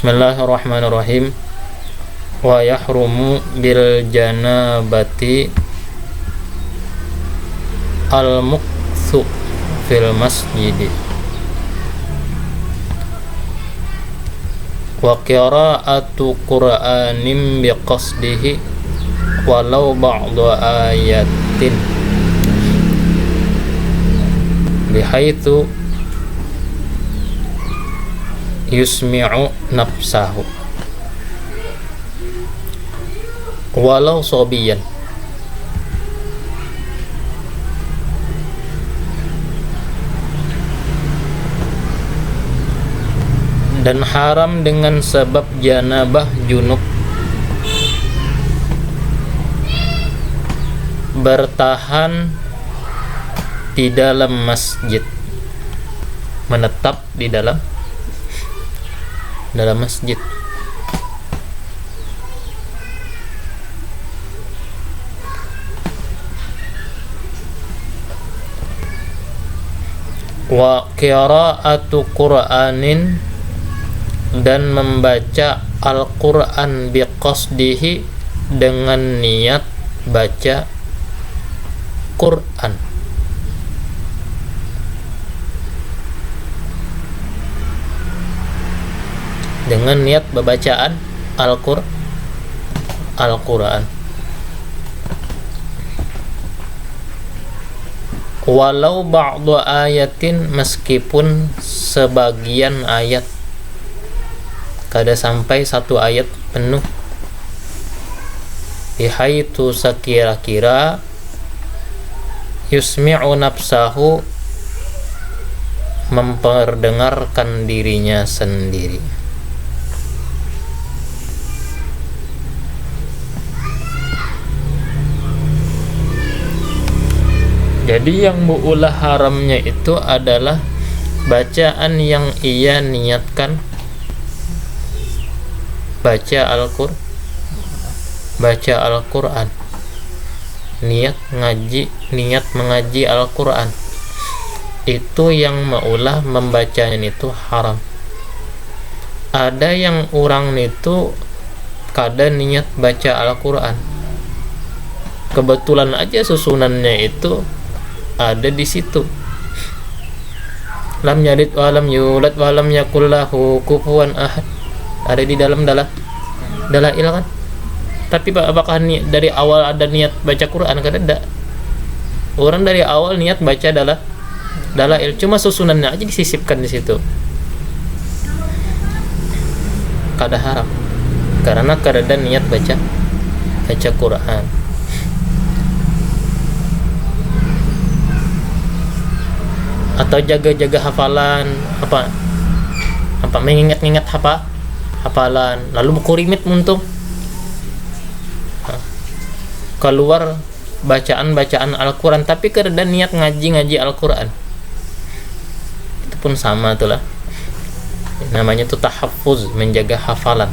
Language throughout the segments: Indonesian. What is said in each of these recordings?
Bismillahirrahmanirrahim. Wa yahrumu bil janabati al mukthu fil masjid wa qira'atu qur'anin biqasdihi walau ba'du ayatin bihaitsu yusmi'u nafsahu walau sobiyan. Dan haram dengan sebab janabah junub bertahan di dalam masjid, menetap di dalam masjid. Wa qira'atu Qur'anin, dan membaca Al-Qur'an biqasdihi, dengan niat baca Qur'an. Dengan niat bacaan Al-Qur'an. Walau ba'du ayatin, meskipun sebagian ayat, kada sampai satu ayat penuh. Bihaitu sekira-kira yusmi'u nafsahu, memperdengarkan dirinya sendiri. Jadi yang mu'ulah haramnya itu adalah bacaan yang ia niatkan baca Al-Qur'an, niat mengaji Al-Qur'an, itu yang maulah membacanya itu haram. Ada yang orang itu kada niat baca Al-Qur'an, kebetulan aja susunannya itu ada di situ, lam yalid wa lam yulad wa lam yakul lahu kufuwan ahad, ada di dalam dalail kan. Tapi apakah dari awal ada niat baca Quran? Kan ada. Orang dari awal niat baca dalail, cuma susunannya aja disisipkan di situ. Kada haram karena kada ada niat baca Quran. Atau jaga-jaga hafalan, apa mengingat-ingat hafalan, lalu buku rimit muntung keluar bacaan Al-Qur'an, tapi kada niat ngaji Al-Qur'an, itu pun sama itulah, namanya itu tahaffuz, menjaga hafalan.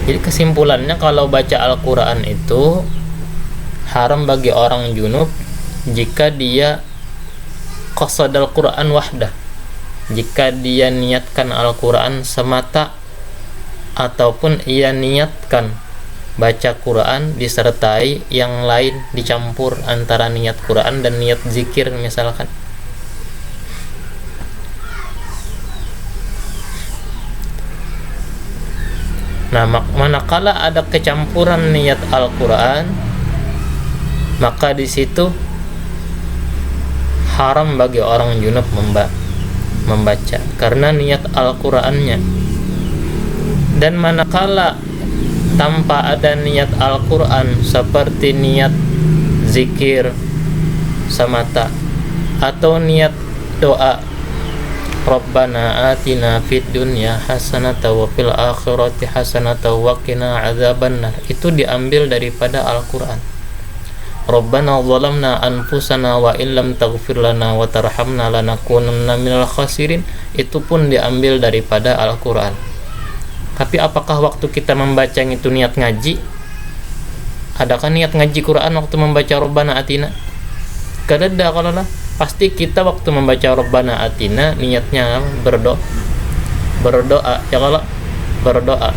Jadi kesimpulannya, kalau baca Al-Qur'an itu haram bagi orang junub jika dia qasadal Qur'an wahdah, jika dia niatkan Al-Qur'an semata, ataupun ia niatkan baca Qur'an disertai yang lain, dicampur antara niat Qur'an dan niat zikir misalkan. Nah, manakala ada kecampuran niat Al-Qur'an, maka di situ haram bagi orang junub membaca karena niat Al-Qur'annya. Dan manakala tanpa ada niat Al-Qur'an, seperti niat zikir semata atau niat doa, Rabbana atina fid dunya hasanatan wa fil akhirati hasanatan wa qina adzabannar, itu diambil daripada Al-Qur'an. Rabbana zalamna anfusana wa illam taghfir lana wa tarhamna lanakunanna minal khasirin, itu pun diambil daripada Al-Qur'an. Tapi apakah waktu kita membaca itu niat ngaji? Adakah niat ngaji Quran waktu membaca Rabbana atina? Kada ada kalau lah. pasti kita waktu membaca Rabbana Atina niatnya berdoa ya kalau berdoa,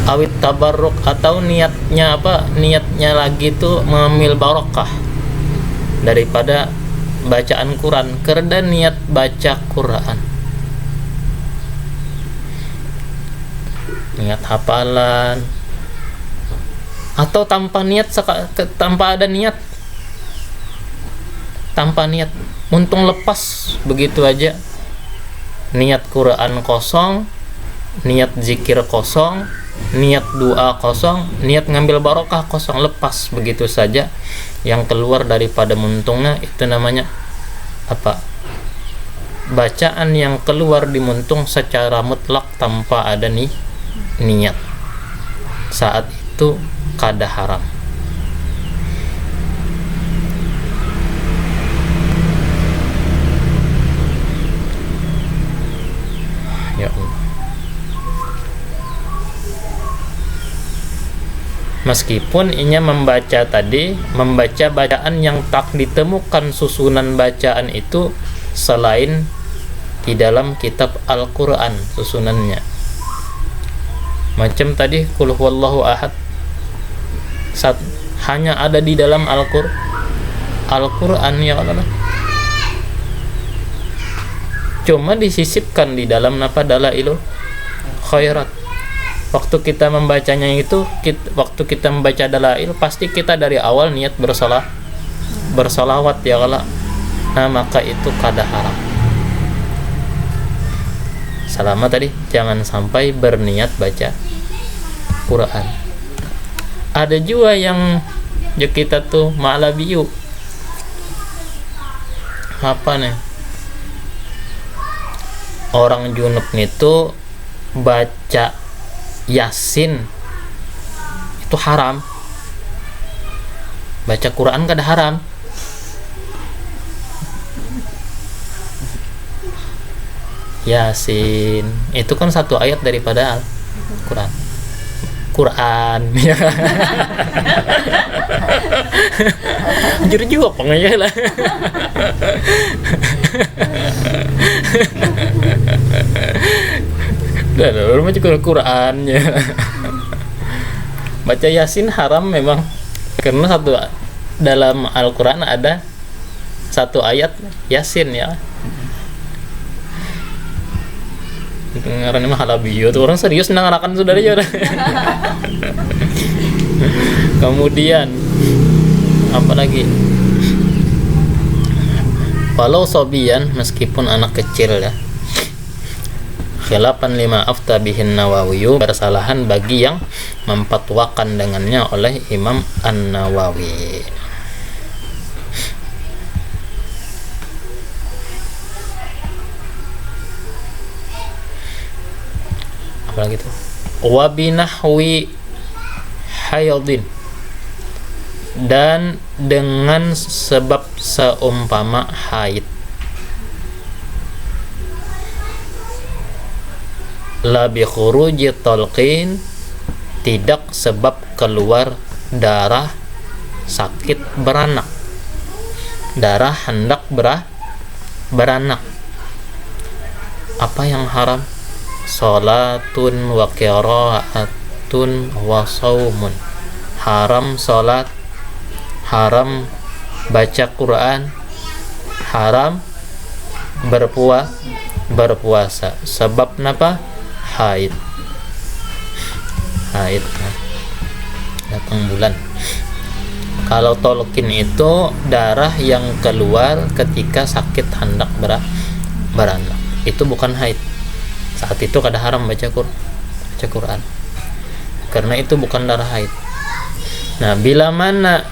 awit tabarruk, atau niatnya apa, niatnya lagi tuh mengambil barokah daripada bacaan Quran, karena niat baca Quran, niat hafalan, atau tanpa niat, tanpa ada niat, tanpa niat, untung lepas begitu aja, niat Quran kosong, niat zikir kosong, niat doa kosong, niat ngambil barokah kosong, lepas begitu saja. Yang keluar daripada muntungnya itu namanya apa? Bacaan yang keluar di muntung secara mutlak tanpa ada niat. Saat itu kada haram. Ya Allah. Meskipun inya membaca bacaan yang tak ditemukan susunan bacaan itu selain di dalam kitab Al-Quran susunannya, macam tadi Qul huwallahu ahad hanya ada di dalam Al-Quran ya Allah, cuma disisipkan di dalam dalailul khairat. Waktu kita membacanya itu, waktu kita membaca dalail, pasti kita dari awal niat bersolawat ya Allah. Nah maka itu kada haram. Selama tadi jangan sampai berniat baca Quran. Ada juga yang kita tuh ma'labiyu, apa nih, orang junub itu baca Yasin itu haram, baca Quran kada haram. Yasin itu kan satu ayat daripada Quran ya. Jujur juga pengen lah. Baru macam Qurannya. Baca Yasin haram memang, karena dalam Al-Quran ada satu ayat Yasin ya. Ngarannya mah halabiyo tuh, orang serius nangarakan saudara ya. Kemudian apa lagi? Walau sobian, meskipun anak kecil ya. Khilafan lima afta bihin Nawawi, bersalahan bagi yang memfatwakan dengannya oleh Imam An-Nawawi. Apalagi itu? Wa binahwi hayadin, dan dengan sebab seumpama haid. La bi khuruji talqin, tidak sebab keluar darah sakit beranak, darah hendak beranak. Apa yang haram? Salatun wa qiraatun wa saumun. Haram salat, haram baca Quran, haram berpuasa. Sebab napa? Haid datang bulan. Kalau tolkin itu darah yang keluar ketika sakit hendak beranak, itu bukan haid. Saat itu kada haram baca Quran, karena itu bukan darah haid. Nah, bila mana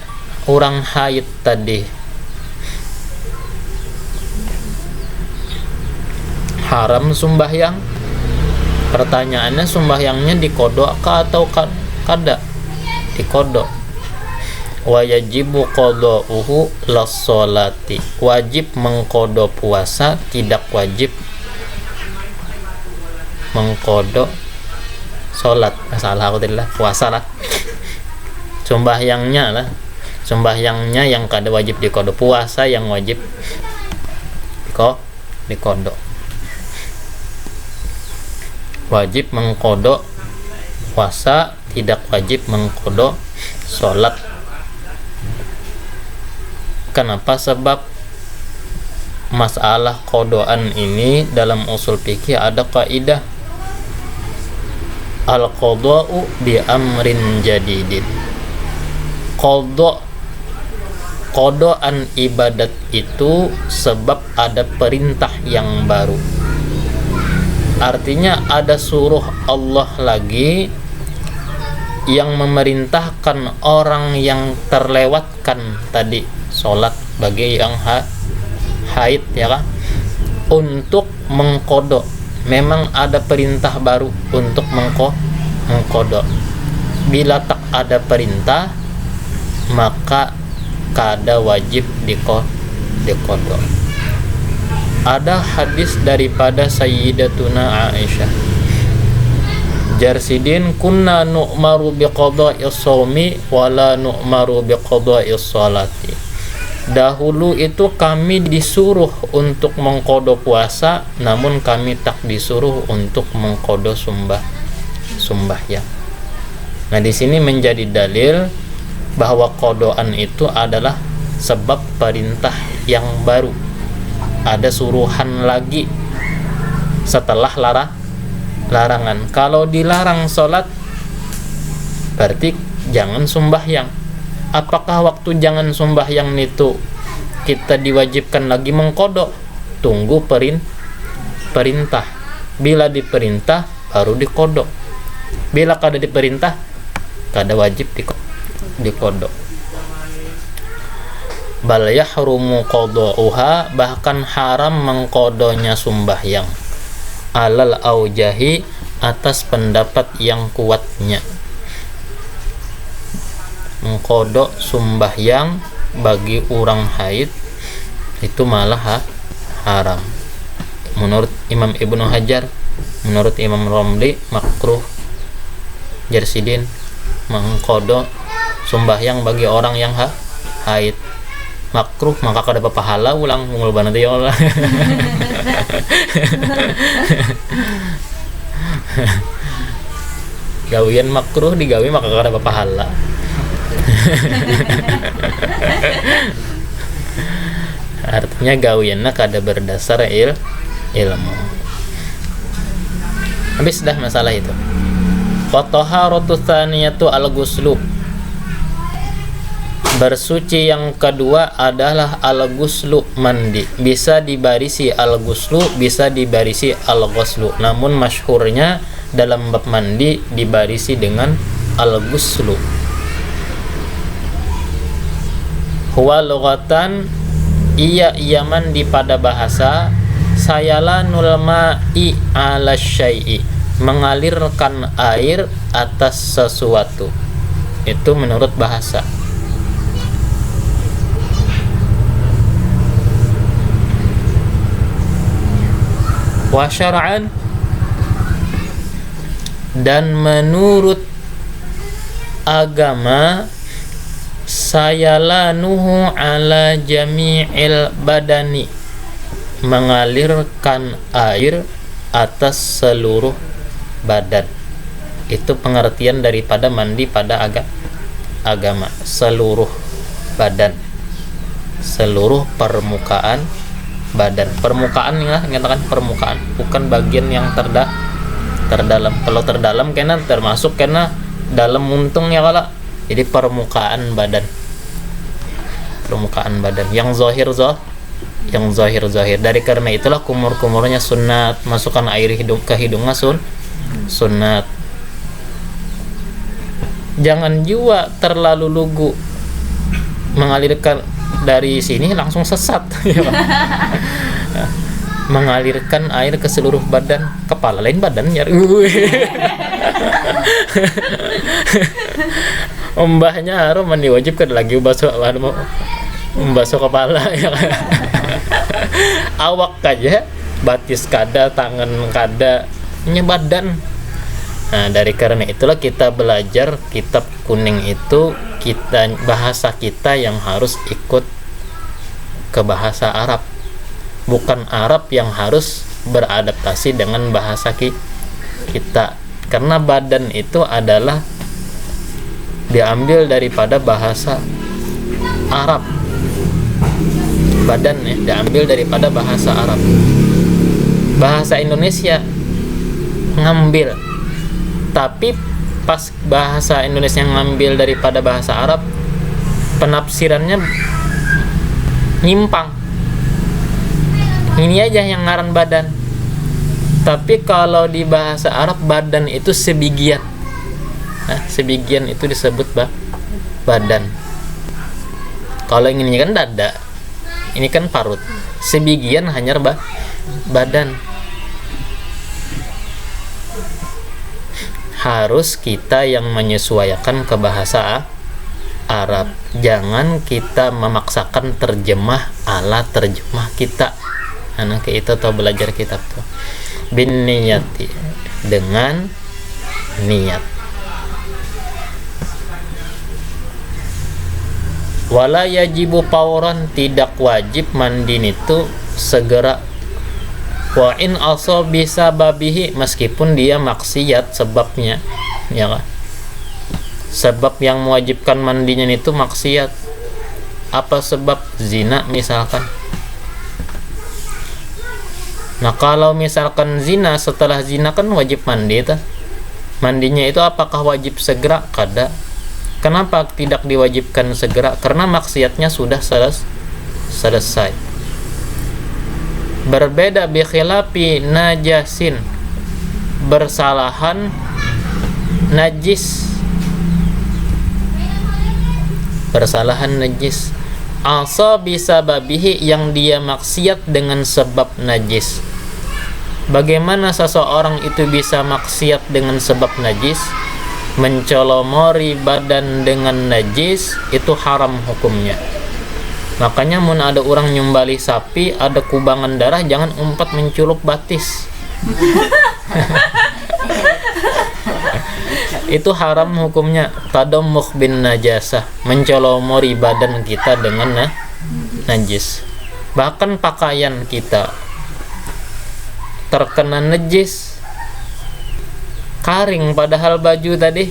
orang haid tadi haram sembahyang, pertanyaannya sembahyangnya dikodok atau kada? Dikodok. Wa yajibu qada'uhu las-sholati, wajib mengkodok puasa, tidak wajib mengkodok sholat. Salah aku tadi lah, puasa lah, sembahyangnya lah. Sembahyangnya yang kada wajib dikodok, puasa yang wajib dikodok. Wajib mengkodok puasa, tidak wajib mengkodok sholat. Kenapa? Sebab masalah kodoan ini dalam usul fikih ada kaidah al-qada'u bi amrin jadidin. Kodoan ibadat itu sebab ada perintah yang baru. Artinya ada suruh Allah lagi yang memerintahkan orang yang terlewatkan tadi sholat bagi yang haid, ya kan, untuk mengkodok. Memang ada perintah baru untuk mengkodok. Bila tak ada perintah, maka kada wajib dikodok. Ada hadis daripada Sayyidatuna Aisyah, Jarsidin kunna nu'maru biqada'is shaumi wala nu'maru biqada'is sholati. Dahulu itu kami disuruh untuk mengkodok puasa, namun kami tak disuruh untuk mengkodok sembahyang. Nah, di sini menjadi dalil bahwa kodoan itu adalah sebab perintah yang baru. Ada suruhan lagi setelah larangan. Kalau dilarang sholat, berarti jangan sembahyang. Apakah waktu jangan sembahyang itu kita diwajibkan lagi mengkodok? Tunggu perintah. Bila diperintah baru dikodok. Bila kada diperintah, kada wajib dikodok. Bal yahrumu qada'uha, bahkan haram mengkodonya sembahyang. Alal aujahi, atas pendapat yang kuatnya. Mengkodok sembahyang bagi orang haid itu malah haram. Menurut Imam Ibnu Hajar, menurut Imam Romli, makruh Jarsidin mengkodok sembahyang bagi orang yang haid. Makruh, maka kada pahala ulang ngulban nanti ya Allah. Gawian makruh digawi maka kada pahala. Artinya gawianna kada berdasar ilmu. Habis dah masalah itu. Wa taharatu tsaniyatu al-ghuslu. Bersuci yang kedua adalah al-ghuslu, mandi. Bisa dibarisi al-ghuslu, bisa dibarisi al-ghuslu. Namun masyhurnya dalam bab mandi dibarisi dengan al-ghuslu. Huwa lughatan, iya mandi pada bahasa, sayalanul ma'i ala syai'i, mengalirkan air atas sesuatu. Itu menurut bahasa. Wa syar'an, dan menurut agama, sayalanuhu ala jami'il badani, mengalirkan air atas seluruh badan. Itu pengertian daripada mandi pada agama, seluruh badan, seluruh permukaan badan. Permukaan ya, nyatakan permukaan, bukan bagian yang terdalam. Kalau terdalam kena termasuk kena dalam muntung ya kala. Jadi permukaan badan. Permukaan badan yang zahir. Dari karena itulah kumur-kumurnya sunat, masukkan air ke hidungnya sunat. Jangan juga terlalu lugu mengalirkan dari sini langsung sesat. Mengalirkan air ke seluruh badan, kepala lain badan nyari. Mbahnya harus mandi wajib kan lagi membasuh kepala ya. Awak aja, batis kada, tangan kada, badan. Nah, dari karena itulah kita belajar kitab kuning itu, bahasa kita yang harus ikut ke bahasa Arab, bukan Arab yang harus beradaptasi dengan bahasa kita. Karena badan itu adalah diambil daripada bahasa Arab. Badan ya diambil daripada bahasa Arab. Bahasa Indonesia ngambil, tapi pas bahasa Indonesia ngambil daripada bahasa Arab, penafsirannya nyimpang. Ini aja yang ngaran badan. Tapi kalau di bahasa Arab badan itu sebigian. Nah, sebigian itu disebut badan. Kalau yang ini kan dada, ini kan parut. Sebigian hanya badan. Harus kita yang menyesuaikan ke bahasa Arab. Jangan kita memaksakan terjemah ala terjemah kita. Anak itu tahu belajar kitab tuh. Bin niyati, dengan niat. Wala yajibu fauran, tidak wajib mandi itu segera. Wa in also bisa babihi, meskipun dia maksiat sebabnya, ya kan? Sebab yang mewajibkan mandinya itu maksiat. Apa sebab? Zina misalkan. Nah, kalau misalkan zina, setelah zina kan wajib mandi itu. Mandinya itu apakah wajib segera? Kada. Kenapa tidak diwajibkan segera? Karena maksiatnya sudah selesai. Berbeda bi khilafi najasin, bersalahan najis. Bersalahan najis. Asa bisa babihi, yang dia maksiat dengan sebab najis. Bagaimana seseorang itu bisa maksiat dengan sebab najis? Mencolomori badan dengan najis itu haram hukumnya. Makanya mun ada orang nyumbali sapi, ada kubangan darah, jangan umpat menculup batis. Itu haram hukumnya. Tadammukh bin najasah, mencolomori badan kita dengan najis. Bahkan pakaian kita terkena najis, karing, padahal baju tadi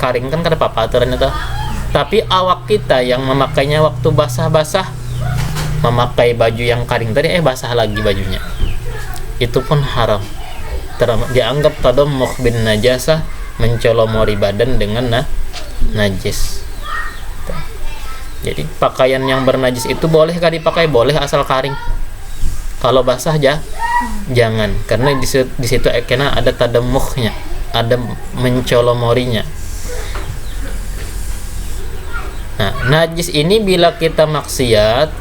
karing kan kada apa-apa aturannya tuh. Tapi awak kita yang memakainya waktu basah-basah, memakai baju yang karing tadi basah lagi bajunya, itu pun haram. Dianggap tadammukh bin najasah, mencolomori badan dengan najis. Jadi pakaian yang bernajis itu bolehkah dipakai? Boleh asal karing. Kalau basah jangan, karena di situ kena ada tadammukhnya, ada mencolomorinya. Nah, najis ini bila kita maksiat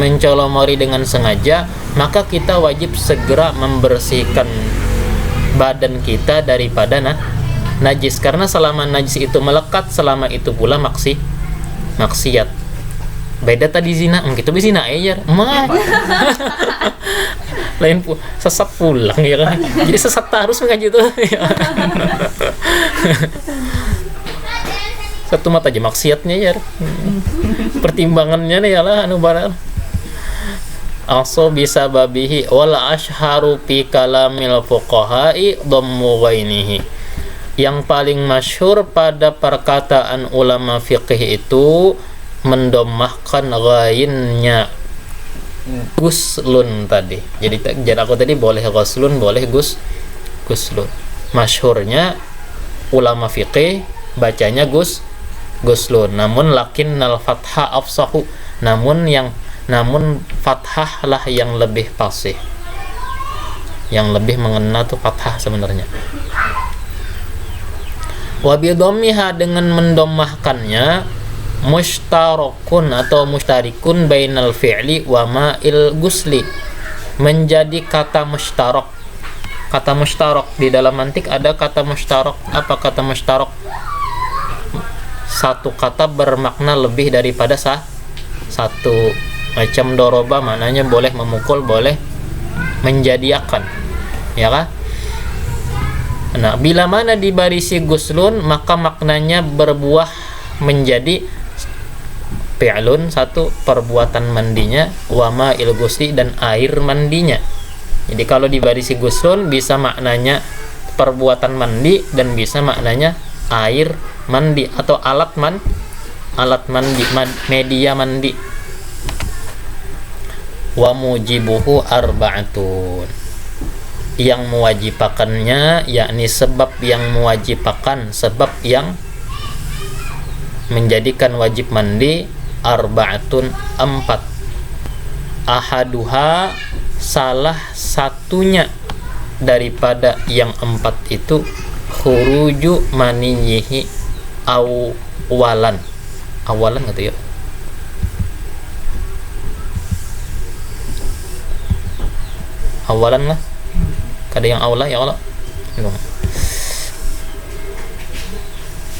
mencolomori dengan sengaja, maka kita wajib segera membersihkan badan kita daripada najis, karena selama najis itu melekat, selama itu pula maksiat. Beda tadi zina, gitu bisa zina aja, lain sesat pulang ya kan. Jadi sesat harus mengaji tuh. Satu mata aja maksiatnya ya. Pertimbangannya nih lah anu barang. Also bisa babihi wal ashharu fi kalamil fuqaha'i dhammu ghainihi. Yang paling masyhur pada perkataan ulama fiqih itu mendomahkan ghainnya guslun tadi. Jadi aku tadi boleh guslun, boleh guslun. Masyhurnya ulama fiqih bacanya guslun, namun lakinnal fathah afsahu, namun fathah lah yang lebih fasih, yang lebih mengena tuh fathah sebenarnya. Wa bidhammiha, dengan mendomahkannya, mushtarakun atau mustarikun bainal fi'li wa ma'il gusli, menjadi kata mushtarak. Kata mushtarak di dalam mantik ada kata mushtarak. Apa kata mushtarak? Satu kata bermakna lebih daripada satu. Macam doroba, maknanya boleh memukul, boleh menjadiakan, ya kan? Nah, bila mana dibarisi guslun, maka maknanya berbuah menjadi fi'lun, satu perbuatan mandinya, wa ma'il gusli dan air mandinya. Jadi kalau dibarisi guslun bisa maknanya perbuatan mandi dan bisa maknanya air mandi atau alat mandi, media mandi. Wa mujibuhu arba'atun, yang mewajibkannya yakni sebab yang mewajibkan, sebab yang menjadikan wajib mandi, arba'atun, 4. Ahaduha, salah satunya daripada yang 4 itu, khuruju maniyihi awalan gitu ya. Awalan lah, kada yang awla ya Allah.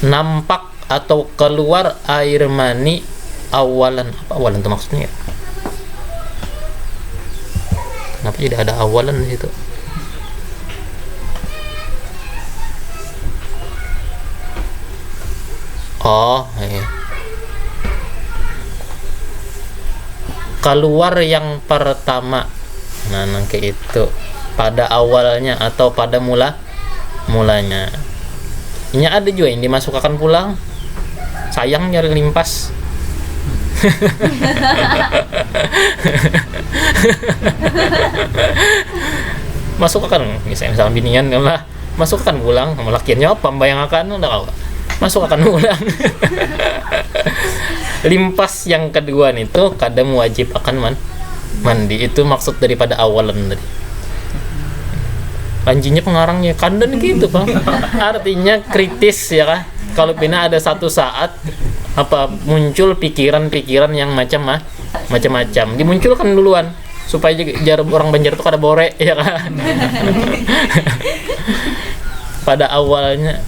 Nampak atau keluar air mani awalan. Apa awalan itu maksudnya? Kenapa tidak ada awalan di situ? Oh, iya. Keluar yang pertama. Nah, nangke itu pada awalnya atau pada mulanya. Ini ada juga yang dimasukkan pulang. Sayang nyari limpas. Masukkan misalnya binian lah, masukkan pulang, lakiannya apa membayangkan udah kau. Masukkan ulang. Limpas yang kedua itu kadang wajib akan mandi, itu maksud daripada awalan tadi. Anjinya pengarangnya kandan gitu Pak. Artinya kritis ya kah? Kalau pina ada satu saat apa muncul pikiran-pikiran yang macam-macam, dimunculkan duluan supaya jar orang Banjar itu kada bore ya kan. Pada awalnya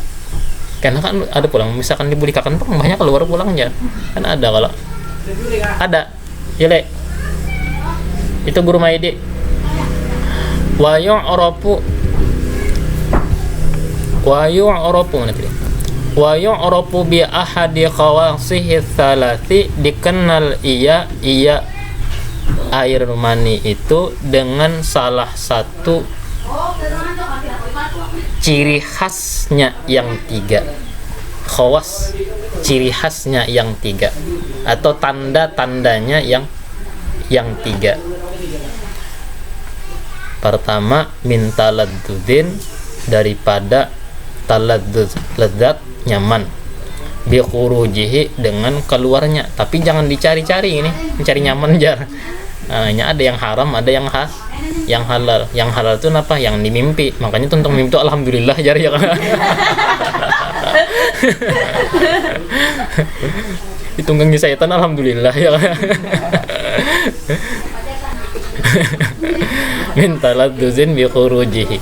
karena kan ada pulang, misalkan dibulikakan pun banyak keluar pulangnya kan ada kalau ada ya le itu guru maidi wayung oropu nanti wayung oropu bi ahadi khawasihi tsalati, dikenal iya air mani itu dengan salah satu ciri khasnya yang 3. Khawas, ciri khasnya yang 3 atau tanda-tandanya yang 3. Pertama, min taladdudin, daripada taladdud, lezat, nyaman, bi khurujihi, dengan keluarnya. Tapi jangan dicari-cari ini, mencari nyaman jar. Nah, ada yang haram, ada yang halal. Yang halal itu apa? Yang dimimpi. Makanya tentang mimpi itu alhamdulillah jar ya kan. Ditunggangi setan alhamdulillah ya kan. Min taladduzin bi khurujihi,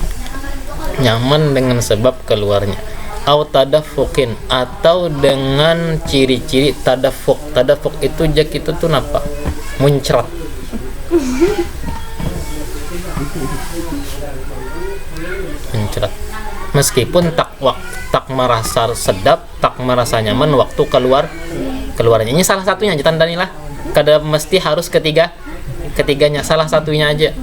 nyaman dengan sebab keluarnya. Au tadafukin, atau dengan ciri-ciri tadafuk. Tadafuk itu jak itu tuh apa? Muncrat. Muncrat. Meskipun tak merasa sedap, tak merasa nyaman waktu keluarnya. Ini salah satunya aja tandanilah. Kada mesti harus ketiganya, salah satunya aja.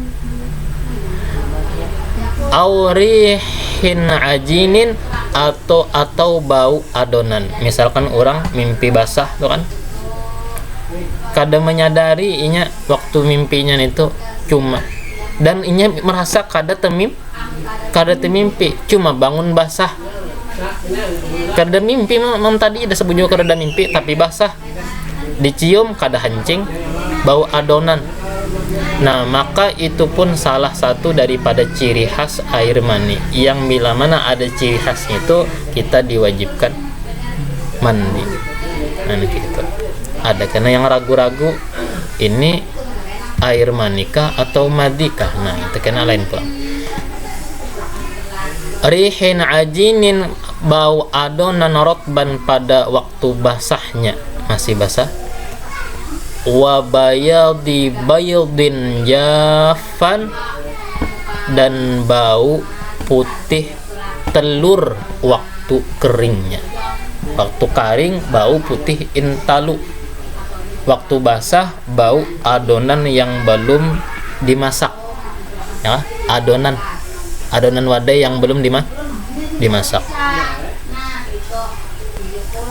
Aurihin ajinin, atau bau adonan. Misalkan orang mimpi basah tuh kan, kada menyadari inya waktu mimpinya itu cuma, dan inya merasa kada temimpi, cuma bangun basah. Kada mimpi mam tadi ada sebunyi kada mimpi tapi basah. Dicium kada hancing, bau adonan. Nah, maka itu pun salah satu daripada ciri khas air mani, yang bila mana ada ciri khasnya itu kita diwajibkan mandi. Nah, gitu. Ada karena yang ragu-ragu ini air manikah atau madikah. Nah, itu kena lain pula. Rihin ajinin, bau adonan rotban pada waktu basahnya, masih basah. Wa bayadi bayadin jafan, dan bau putih telur waktu keringnya. Waktu kering bau putih intalu. Waktu basah bau adonan yang belum dimasak. Ya, adonan wadai yang belum dimasak.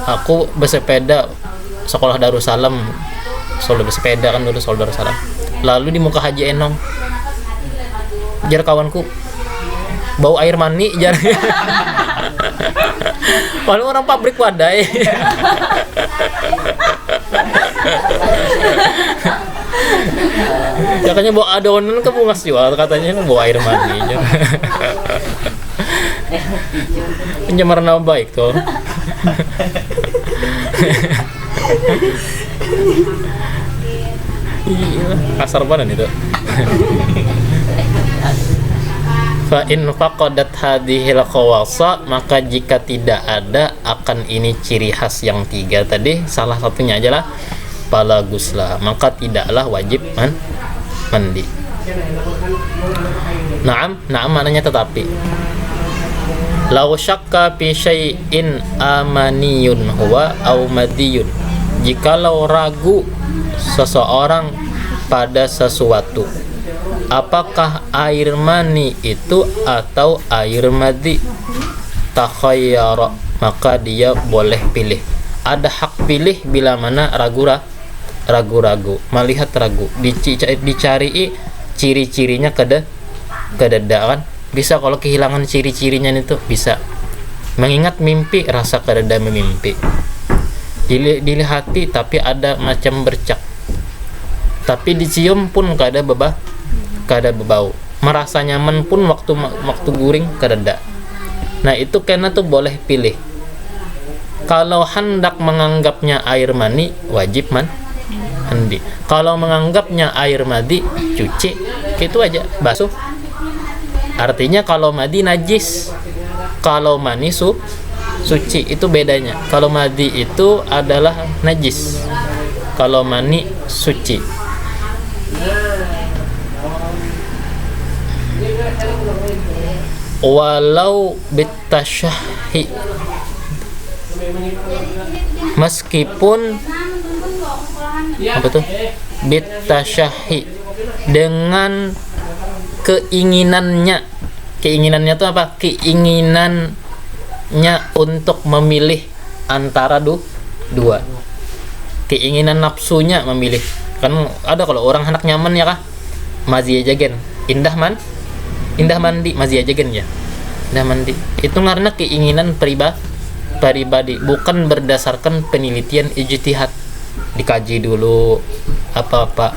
Aku bersepeda sekolah Darussalam, Solo bersepeda kan dulu Solo Darussalam. Lalu di muka Haji Enong, jar kawanku, bau air mani jar. Walau orang pabrik wadai. Ya katanya bau adonan ke bungas jual, katanya bau air mani. Pencemaran nama baik tuh. Iya, kasar banget itu. Fa in faqadat hadhil khawasa, maka jika tidak ada akan ini ciri khas yang 3 tadi, salah satunya aja lah fala gusla, maka tidaklah wajib mandi. Naam maknanya tetapi. Law syakka fi syai'in amaniyun huwa au madiyun, jikalau ragu seseorang pada sesuatu, apakah air mani itu atau air madi, takhayyara, maka dia boleh pilih. Ada hak pilih bila mana ragu-ragu, melihat ragu, dicari ciri-cirinya kededa kan. Bisa kalau kehilangan ciri-cirinya itu bisa. Mengingat mimpi, rasa kededa memimpi. Dilihati tapi ada macam bercak. Tapi dicium pun kada bebau. Merasa nyaman pun waktu guring kededa. Nah, itu karena tuh boleh pilih. Kalau hendak menganggapnya air mani, wajib mandi. Kalau menganggapnya air madi, cuci. Itu aja, basuh. Artinya kalau madi najis, kalau mani suci, itu bedanya. Kalau madi itu adalah najis, kalau mani suci. Walau bitasyahi, meskipun apa tuh? Bitasyahi, dengan keinginannya tuh apa? Keinginannya untuk memilih antara dua. Keinginan nafsunya memilih. Kan ada kalau orang hendak nyaman ya kah? Mazi aja gen. Indah mandi mazi aja gen ya. Indah mandi. Itu karena keinginan pribadi, bukan berdasarkan penelitian ijtihad. Dikaji dulu apa-apa,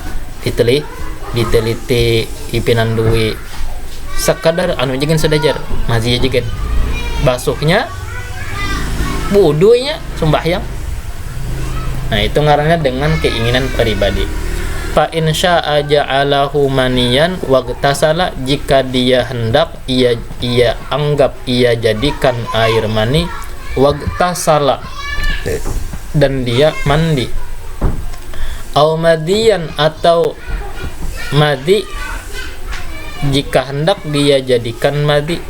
diteliti ipinan duwi, sekadar jagen sedajar masih jagen basuhnya wudunya sembahyang. Nah, itu ngarannya dengan keinginan pribadi. Fa in syaa ja'alahu maniyan waqtasala, jika dia hendak ia anggap ia jadikan air mani, waqtasala, dan dia mandi. Au madiyan, atau madi, jika hendak dia jadikan madi.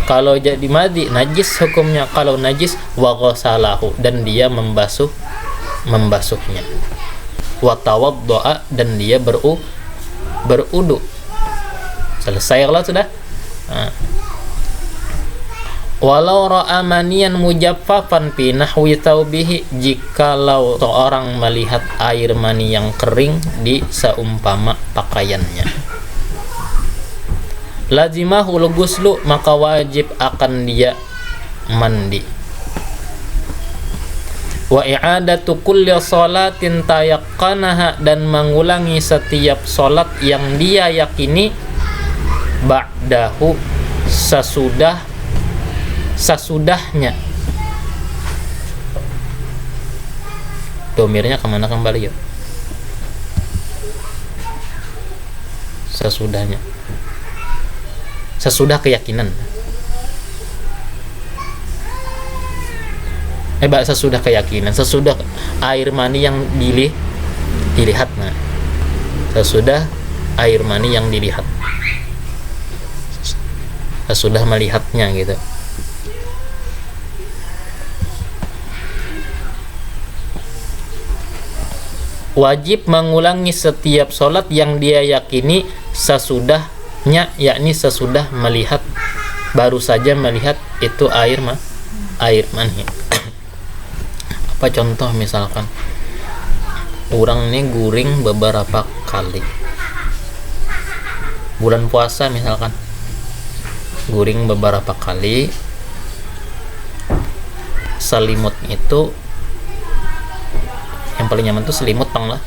Kalau jadi madi najis hukumnya, kalau najis wa ghasalahu, dan dia membasuhnya. Wa tawaddoa, dan dia berudu. Selesai kalau sudah. Walau ra'a maniyan mujaffafan fi nahwi thawbihi, jikalau seorang melihat air mani yang kering di seumpama pakaiannya, lazimahul ghuslu, maka wajib akan dia mandi. Wa i'adatu kulli sholatin tayaqqanaha, dan mengulangi setiap salat yang dia yakini, ba'dahu, sesudahnya. Domirnya kemana kembali ya? Sesudahnya, sesudah keyakinan. Sesudah keyakinan, sesudah air mani yang dilihat. Nah, sesudah air mani yang dilihat, sesudah melihatnya gitu. wajib mengulangi setiap sholat yang dia yakini sesudahnya, yakni sesudah melihat, baru saja melihat itu air mani. Apa contoh, misalkan orang ini guring beberapa kali, bulan puasa misalkan, guring beberapa kali, selimut itu yang paling nyaman tuh selimut pang lah,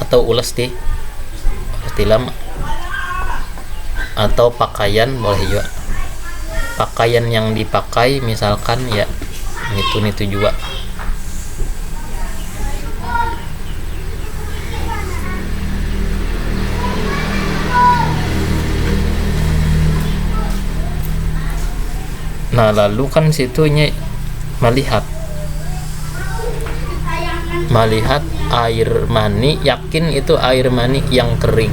atau ulas tilam, atau pakaian boleh juga, pakaian yang dipakai misalkan ya itu juga. Nah lalu kan situnya melihat air mani, yakin itu air mani yang kering.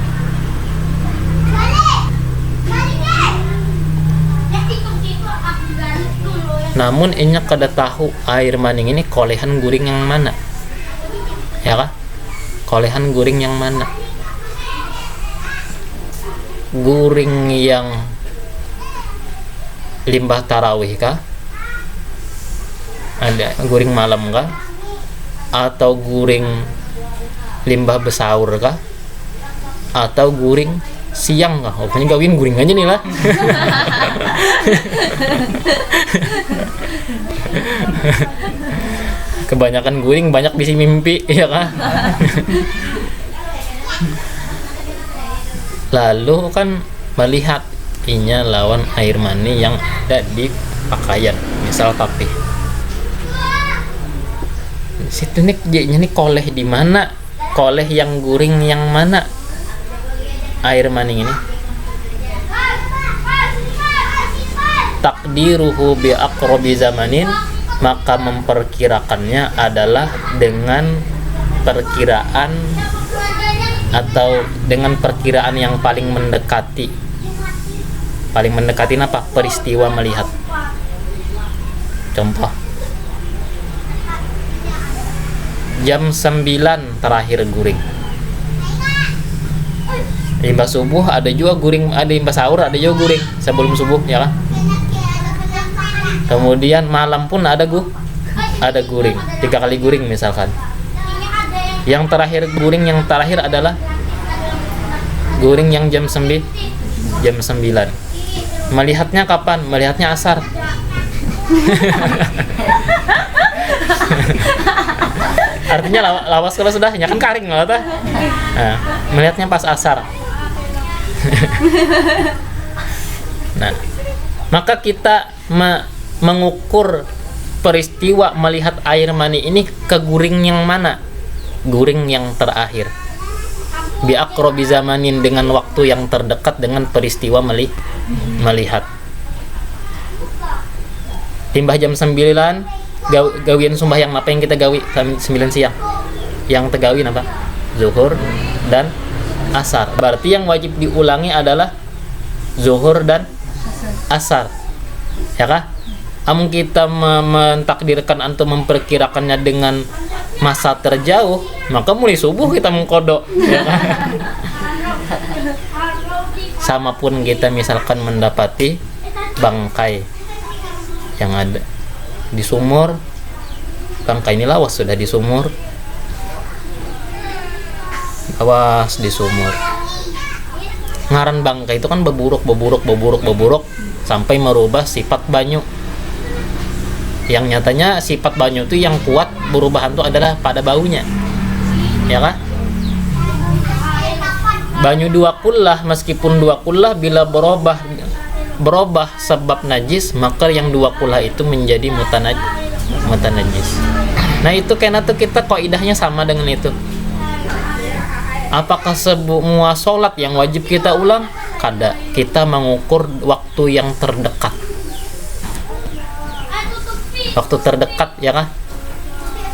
Namun inya kada tahu air mani ini kolehan guring yang mana, ya kah? Kolehan guring yang mana? Guring yang limbah tarawih kah? Ada guring malam kah? Atau guring limbah besaur kah? Atau guring siang kah? Oh, pokoknya gawin guring aja nih lah. Kebanyakan guring banyak bisi mimpi, ya kah? Lalu kan melihat inya lawan air mani yang ada di pakaian, misal tapih. Situ nih nih koleh di mana? Koleh yang guring yang mana? Air mani ini. Takdiruhu bi aqrabi zamanin, maka memperkirakannya adalah dengan perkiraan atau dengan perkiraan yang paling mendekati. Paling mendekati apa? Peristiwa melihat. Contoh, jam 9 terakhir guring. Limbah subuh ada juga guring, ada limbah sahur ada juga guring sebelum subuh, ya kan? Kemudian malam pun ada guring, 3 kali guring misalkan. Yang terakhir guring yang terakhir adalah guring yang jam 9. Melihatnya kapan? Melihatnya asar. Artinya lawas kalau sudah ya kan karing lah tah. Nah, melihatnya pas asar. Nah, maka kita mengukur peristiwa melihat air mani ini ke guring yang mana? Guring yang terakhir. Bi aqrabi zamanin, dengan waktu yang terdekat dengan peristiwa melihat. Timbah jam 9 gawian sembahyang apa yang kita gawi 9 siang? Yang tegawin apa? Zuhur dan asar. Berarti yang wajib diulangi adalah zuhur dan asar. Ya kah? Amun kita mentakdirkan atau memperkirakannya dengan masa terjauh, maka mulai subuh kita mengkodok, ya kan? Sama pun kita misalkan mendapati bangkai yang ada di sumur, bangkai ini lawas sudah di sumur, lawas di sumur. Ngaran bangkai itu kan beburuk sampai merubah sifat banyu. Yang nyatanya sifat banyu itu yang kuat perubahan itu adalah pada baunya, ya kan? Banyu dua kullah, meskipun dua kullah bila berubah sebab najis, maka yang dua kullah itu menjadi mutanajis. Nah itu karena tuh kita kaidahnya sama dengan itu. Apakah semua sholat yang wajib kita ulang? Kada. Kita mengukur waktu yang terdekat. Waktu terdekat, ya kan?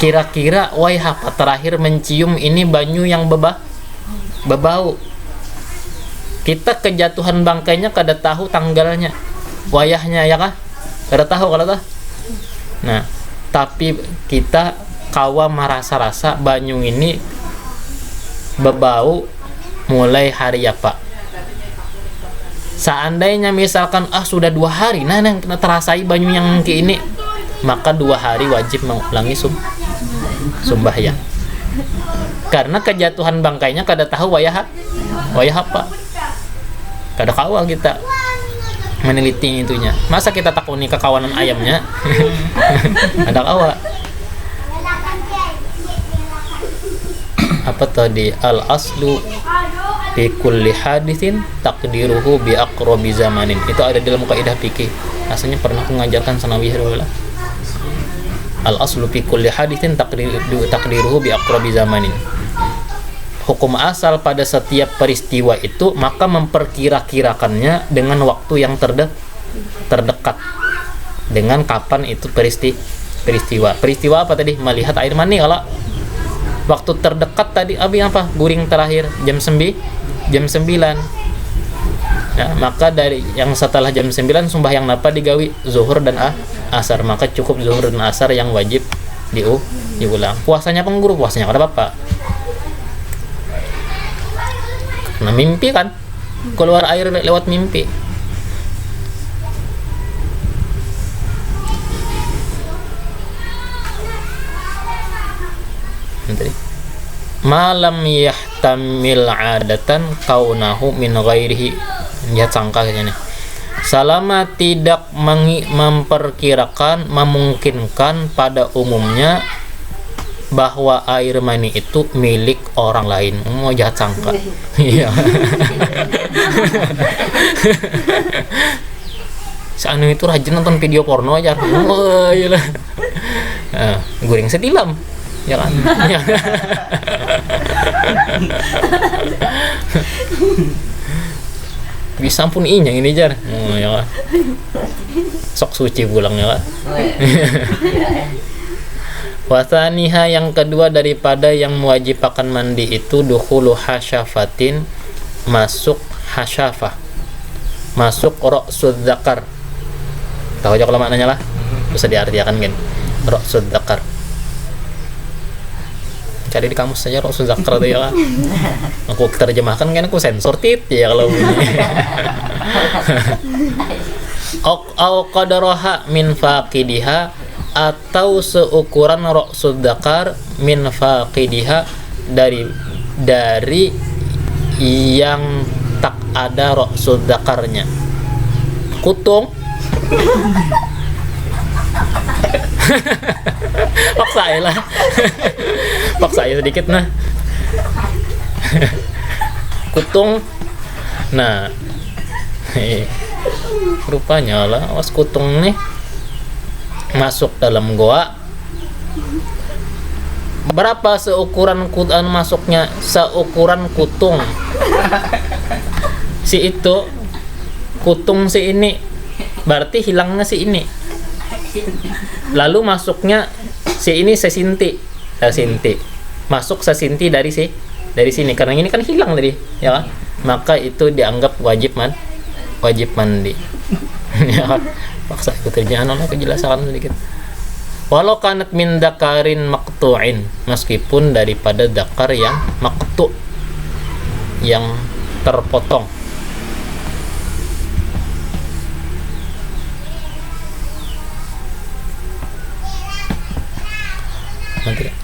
Kira-kira wai apa terakhir mencium ini banyu yang bebau. Kita kejatuhan bangkainya kada tahu tanggalnya, wayahnya, ya kan? Kada tahu kalau tahu. Nah, tapi kita kawa merasa-rasa banyu ini bebau mulai hari apa. Seandainya misalkan sudah 2 hari yang kena terasai banyu yang ke ini, maka 2 hari wajib mengulangi sembahyang. Karena kejatuhan bangkainya kada tahu wayah apa. Kada kawa kita meneliti itunya. Masa kita takuni kekawanan ayamnya? Ada kawa. Apa tadi? Al aslu fi kulli haditsin taqdiruhu bi aqrabi zamanin. Itu ada dalam kaidah fikih. Rasanya pernah aku ngajarkan sanawiyah dulu lah. Al aslu fi kulli haditsin taqdiruhu bi aqrabi zamanin. Hukum asal pada setiap peristiwa itu maka memperkira-kirakannya dengan waktu yang terdekat dengan kapan itu peristiwa. Peristiwa apa tadi? Melihat air mani. Kalau waktu terdekat tadi apa? Guring terakhir jam 9. Ya, maka dari yang setelah jam 9 sembahyang napa digawi zuhur dan asar, maka cukup zuhur dan asar yang wajib diulang. Puasanya pengguru, puasanya kada apa-apa. Nah, mimpi kan keluar air lewat mimpi. Malam yahtamil adatan kaunahu min ghairihi. Ya sangka kayaknya. Selama tidak memperkirakan, memungkinkan pada umumnya bahwa air mani itu milik orang lain. Mau jahat sangka. Iya. Si anu itu rajin nonton video porno aja. Oh iya lah. Guring setilam. Ya kan? Bisa pun inyang ini jar. Oh ya kan. Sok suci pulang ya kan. Wasaniha yang kedua daripada yang mewajibkan mandi itu dukhulu hasyafatin, masuk hasyafah, masuk ra'sud dzakar. Tahu aja kalau maknanya lah, bisa diartikan kan ra'sud dzakar. Cari di kamus saja ra'sud dzakar itu ya kan. Aku terjemahkan kan aku sensor tit ya kalau bunyi. Au qadaraha min faqidiha, atau seukuran ra'sud dzakar min faqidiha, dari yang tak ada ra'sud dzakarnya. Kutung. Paksa lah. Paksa sedikit nah. Kutung. Nah. Rupanya lah awas kutung nih masuk dalam goa. Berapa seukuran masuknya? Seukuran kutung. Si itu kutung si ini berarti hilangnya si ini. Lalu masuknya si ini sesinti. Masuk sesinti dari sini karena ini kan hilang tadi, ya kan? Maka itu dianggap wajib mandi. Ya kan? Paksa ikut terjemahan aku jelaskan sedikit. Walau kanat min dakarin maqtu'in, meskipun daripada dakar yang maqtu', yang terpotong.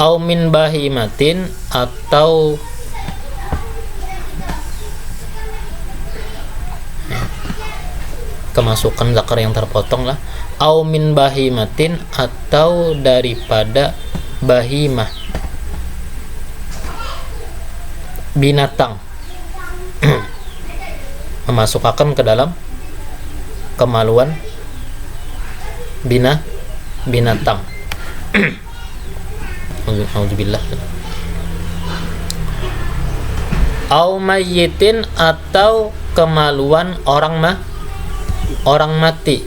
Au min bahimatin, atau kemasukan zakar yang terpotong lah. Au min bahimatin, atau daripada bahimah, binatang. Memasukkan ke dalam kemaluan binatang. Auzubillah. Au mayyitin, atau kemaluan orang mati.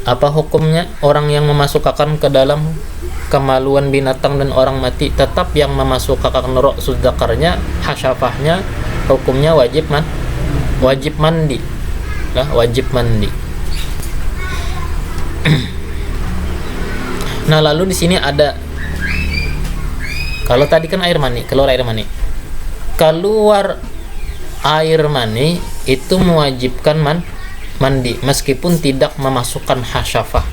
Apa hukumnya orang yang memasukkan ke dalam kemaluan binatang dan orang mati? Tetap yang memasukkan ra'sud dzakarnya, hasyafahnya, hukumnya wajib mandi. Lah, wajib mandi. Nah, lalu di sini ada Kalau tadi kan air mani, keluar air mani. Keluar air mani itu mewajibkan mandi meskipun tidak memasukkan hasyafah.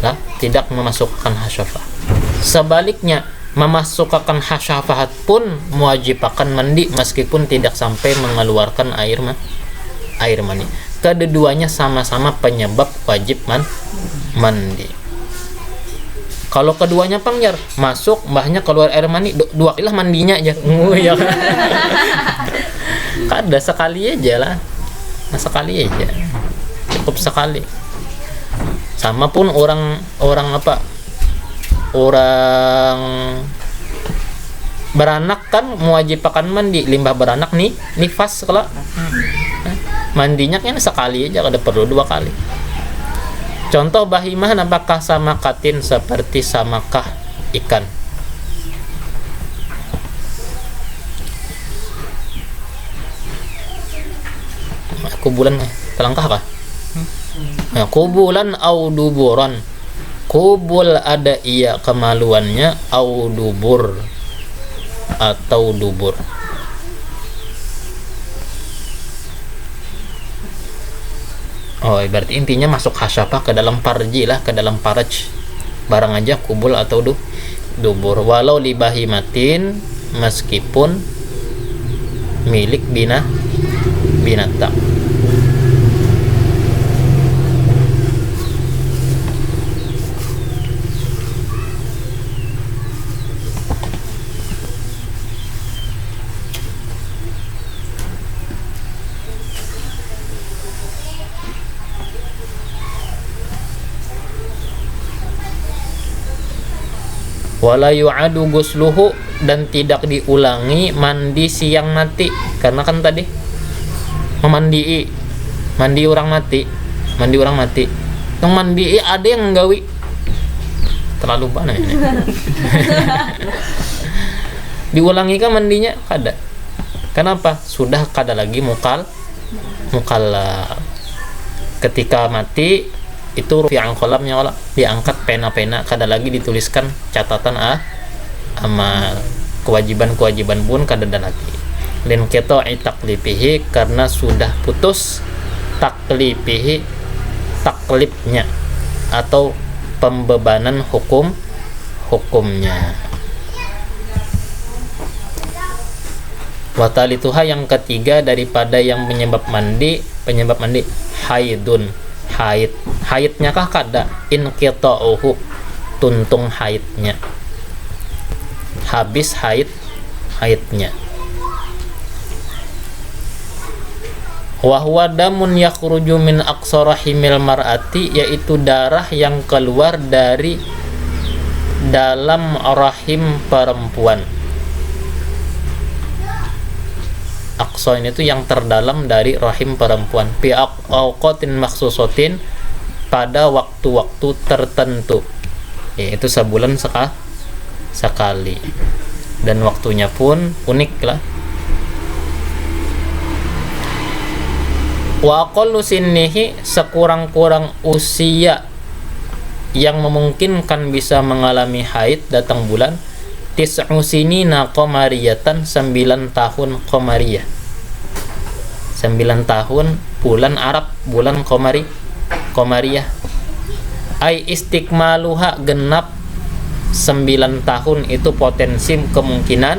Nah, tidak memasukkan hasyafah. Sebaliknya, memasukkan hasyafah pun mewajibkan mandi meskipun tidak sampai mengeluarkan air mani. Kedua-duanya sama-sama penyebab wajib mandi. Kalau keduanya pangjar masuk, mbahnya keluar air mani, dua kali lah mandinya aja. Ya. Kada sekali aja lah. Sekali aja. Cukup sekali. Sama pun orang beranak kan mewajibkan mandi. Limbah beranak nih nifas kalau mandinya kan sekali aja, kada perlu dua kali. Contoh bahimah apakah sama katin seperti samakah ikan? Kubulan telangkah kah? Nah, kubulan au duburan. Kubul ada iya kemaluannya, au dubur atau dubur. Oh, berarti intinya masuk hasyafah ke dalam farji lah, ke dalam faraj. Barang aja kubul atau dubur. Walau libahimatin, meskipun milik binatang. Wala yu'adu gusluhu, dan tidak diulangi mandi siang mati, karena kan tadi mandi orang mati tong mandi ada yang nggawi terlalu banyak ini. Diulangi kan mandinya kada. Kenapa? Sudah kada lagi mukallaf. Ketika mati itu rufi'an qalamnya, diangkat pena-pena, kada lagi dituliskan catatan amal. Kewajiban pun kada ada lagi. Lin qita'i taklifihi, karena sudah putus taklifnya atau pembebanan hukumnya. Watalituha, yang ketiga daripada yang penyebab mandi haidnya kah kada, inqita'uhu, tuntung haidnya, habis haidnya. Wa huwa damun yakhruju min aqsa rahimil mar'ati, yaitu darah yang keluar dari dalam rahim perempuan. Aqsa ini tuh yang terdalam dari rahim perempuan. Fi awqatin makhsusatin, pada waktu-waktu tertentu, yaitu sebulan sekali, dan waktunya pun unik lah. Wa aqallu sinnihi, sekurang-kurang usia yang memungkinkan bisa mengalami haid datang bulan, tis'u sinina qamariyatan, 9 tahun qamariyah. 9 tahun bulan Arab, bulan qamariyah. Ai istiqmaluha, genap 9 tahun itu potensi kemungkinan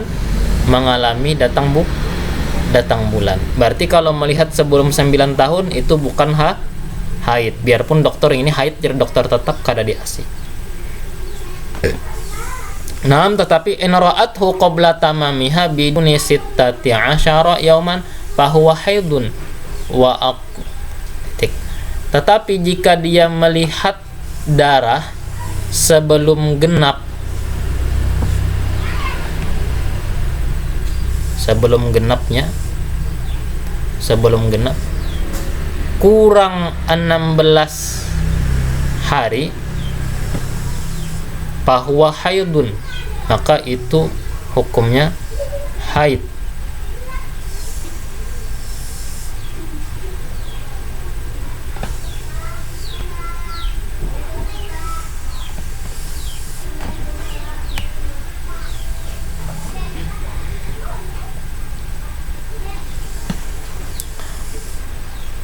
mengalami datang bulan. Berarti kalau melihat sebelum 9 tahun itu bukan haid. Biarpun dokter ini haid, jadi dokter tetap kada diasi. Naam, tetapi in ra'athu qabla tamamiha biduni sittati asyara yauman fahuwa haidun wa aqtik. Tetapi jika dia melihat darah sebelum genap kurang 16 hari, bahwa haidun, maka itu hukumnya haid.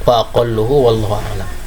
fa aqalluhu wallahu a'lam.